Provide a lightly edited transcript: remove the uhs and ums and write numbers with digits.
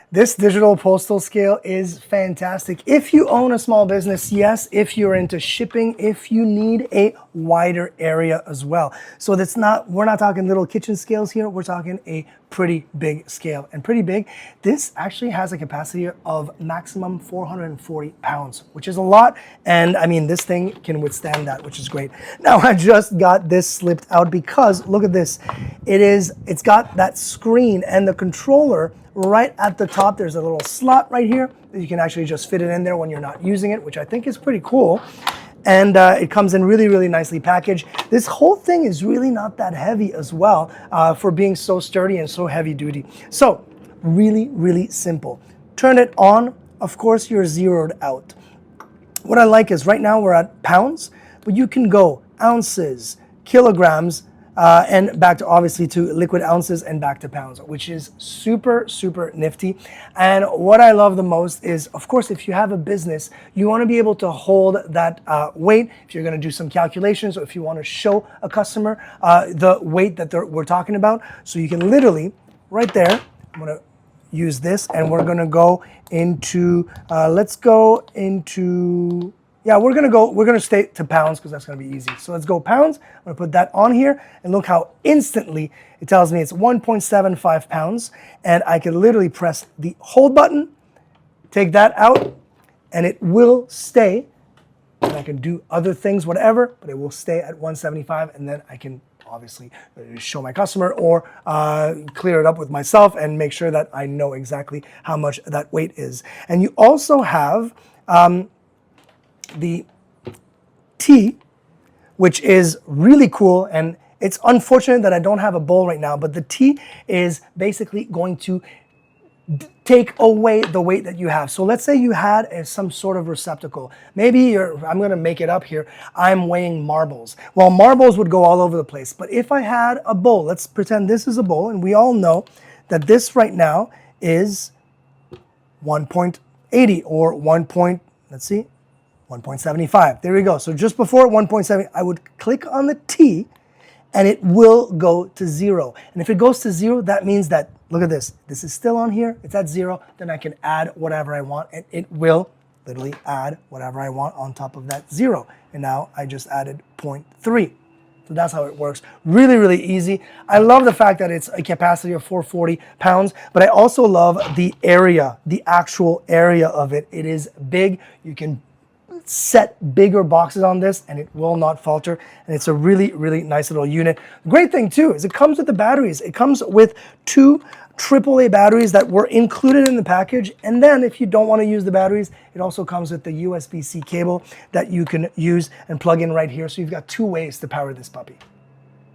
This digital postal scale is fantastic. If you own a small business, yes. If you're into shipping, if you need a wider area as well. So we're not talking little kitchen scales here. We're talking a pretty big scale. And pretty big, this actually has a capacity of maximum 440 pounds, which is a lot. And I mean, this thing can withstand that, which is great. Now I just got this slipped out because look at this. It's got that screen and the controller right at the top. There's a little slot right here that you can actually just fit it in there when you're not using it, which I think is pretty cool. And it comes in really, really nicely packaged. This whole thing is really not that heavy as well for being so sturdy and so heavy duty. So really, really simple. Turn it on. Of course, you're zeroed out. What I like is right now we're at pounds, but you can go ounces, kilograms, and back to obviously to liquid ounces and back to pounds, which is super, super nifty. And what I love the most is, of course, if you have a business, you want to be able to hold that weight. If you're going to do some calculations or if you want to show a customer the weight that we're talking about. So you can literally, right there, I'm going to use this and we're going to go into, we're gonna stay to pounds because that's gonna be easy. So let's go pounds. I'm gonna put that on here and look how instantly it tells me it's 1.75 pounds. And I can literally press the hold button, take that out, and it will stay. And I can do other things, whatever, but it will stay at 175. And then I can obviously show my customer or clear it up with myself and make sure that I know exactly how much that weight is. And you also have, the T, which is really cool, and it's unfortunate that I don't have a bowl right now, but the T is basically going to take away the weight that you have. So let's say you had some sort of receptacle. Maybe I'm gonna make it up here, I'm weighing marbles. Well, marbles would go all over the place, but if I had a bowl, let's pretend this is a bowl, and we all know that this right now is 1.80 or 1.75. There we go. So just before 1.7, I would click on the T and it will go to 0. And if it goes to 0, that means that, look at this. This is still on here. It's at 0. Then I can add whatever I want and it will literally add whatever I want on top of that 0. And now I just added 0.3. So that's how it works. Really, really easy. I love the fact that it's a capacity of 440 pounds, but I also love the area, the actual area of it. It is big. You can set bigger boxes on this and it will not falter, and it's a really, really nice little unit. The great thing too is it comes with the batteries. It comes with 2 AAA batteries that were included in the package, and then if you don't want to use the batteries, it also comes with the USB-C cable that you can use and plug in right here. So you've got 2 ways to power this puppy.